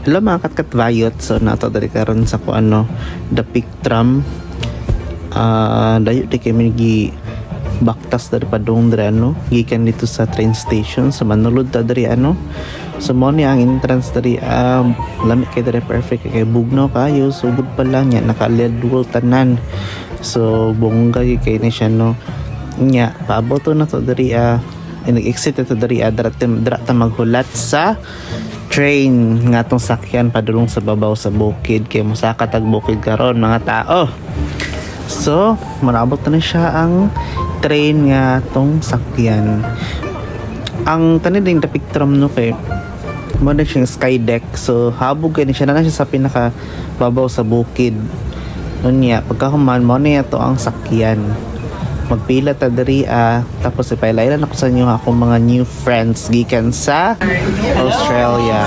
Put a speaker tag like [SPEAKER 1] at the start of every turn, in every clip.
[SPEAKER 1] Hello mga katkatvayot. So nato dali karon sa ko ano the pick tram. Dayo di kami gi baktas dari padung dari ano gikan dito sa train station sa Manulod ta dari ano. So mo ni ang entrance dari lamit kay dari perfect kay bugnaw kayo sugod pa lang nya nakaledwol tanan. So bongga kay ni siya no. Nya paabot na to dari nag-exit ito dari dra ta maghulat sa train nga tong sakyan padulong sa babaw sa bukid kay mosaka tag bukid karon mga tao. So manabot na siya ang train nga tong sakyan. Ang taniding the pictrum no kay mo na siyang sky deck, so habog kay siya na siya sa pinaka babaw sa bukid. Unya pagkahuman mo na ito ang sakyan. Magpila ta diri tapos ipailailan ako sa inyo akong mga new friends gikan sa Australia.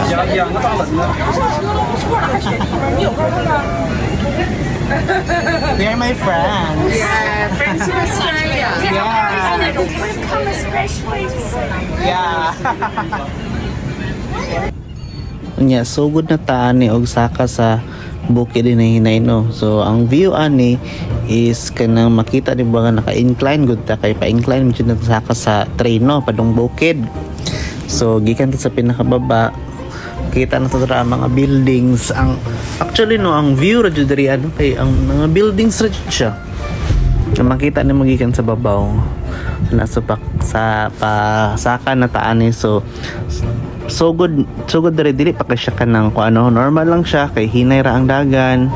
[SPEAKER 1] They're my friends.
[SPEAKER 2] Yeah, friends from Australia.
[SPEAKER 1] Yeah.
[SPEAKER 2] Welcome especially.
[SPEAKER 1] Yeah. Unya so good na taan ni og saka sa bukid din hinay no. So ang view ani is kanang makita di ba nga naka-incline good ta kay pa-incline jud na saka sa train no padung bukid. So gikan ta sa pinakababa kita na to dira ang mga buildings. Ang actually no ang view ra jud diri ano kay ang mga buildings ra jud siya. Ang makita ni magikan sa babaw nasa sa pasaka na taan ni so good dili pa kay siya kanang kung ano normal lang siya kay hinay ra ang dagan.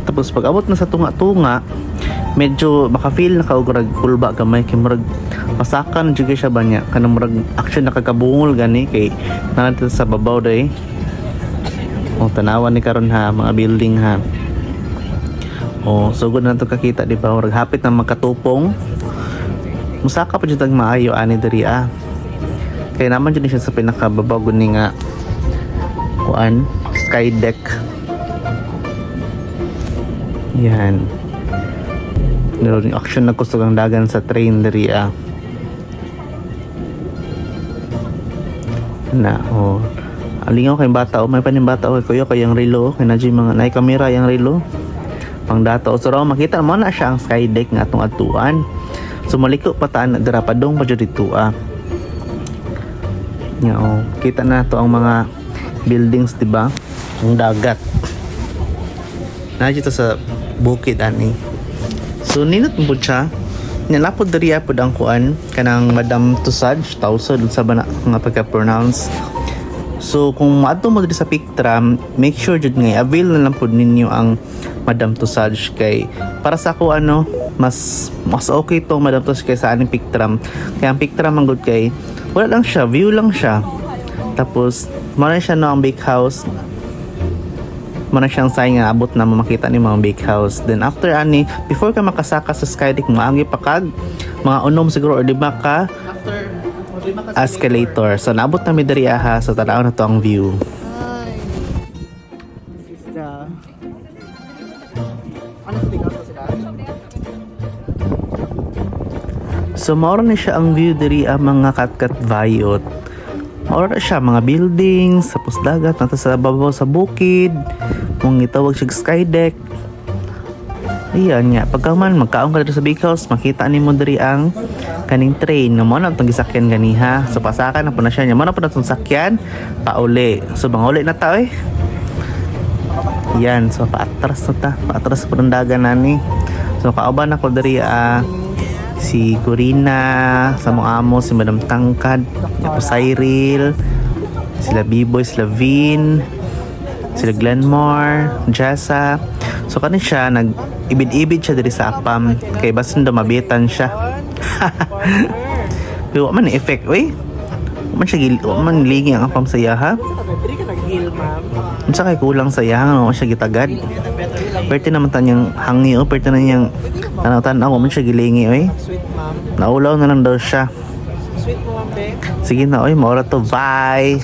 [SPEAKER 1] Tapos pag abot na sa tunga-tunga medyo maka-feel na kaugurag kulba gamay kay murag masakan jud siya banya kanang murag action nakagabungol gani kay nanadto sa babaw day. O tanawan ni karon ha mga building ha. O so good na to kakita di ba murag hapit na magkatupong. Musaka pa jud ang maayo ani diri kaya naman dyan siya sa pinakababaw guni nga kuan sky deck. Yan naroon yung action na kusog ang dagan sa train diri na alingaw kay bata may panimbata kuya kayang relo kay nadyo mga nay kamera yang relo pang data so raw makita mo na siya ang sky deck nga atong atuan. So maliko pataan dira padong pa jud dito kita na to ang mga buildings diba ang dagat na dito sa bukid ani. So ninot mo siya nilapod diri pod ang kuan kanang Madam Tussauds tawsod sa bana nga pagka-pronounce. So kung maadto mo diri sa pictram make sure jud nga avail na lang pod ninyo ang Madam Tussauds kay para sa ako mas okay to Madam Tussauds kay sa aning pictram. Kaya ang pictram ang good kay wala lang siya, view lang siya. Tapos muna siya no ang bake house. Muna siyang sign nga abot na makita ni mga bake house. Then after ani, before ka makasaka sa skydeck, maangi pa kag mga unom siguro or 5 ka escalator. So naabot na mi diri so tanaw na to ang view. So maura na siya ang view diri mga katkatvayot. Maura siya mga buildings, tapos dagat nato sa babaw sa bukid. Kung gitawag siya sky deck. Ayan nga, pagka man magkaon ka dito sa big house, makita nimo diri ang kaning train. Mo na itong gisakyan ganiha. So pasaka na po na siya. Mo na po na itong sakyan, pauli. So mga uli na ta Yan, so paatras na ta. Paatras po ng dagan nani. So kauban ako diri si Corina, sa mga amo, si Madam Tangkad, ako Cyril, sila B-Boy, sila Vin, sila Glenmore, Jessa. So kanin siya, nag-ibid-ibid siya diri sa apam, kay basin mabitan siya. Pero man effect, man ligi ang apam sa yaha. Unsa kay kulang sa yaha, siya gitagad. Pwerte naman tanyang hangi pwerte na niyang tanaw-tanaw man siya gilingi naulaw na lang daw siya. Sige na maura to, bye.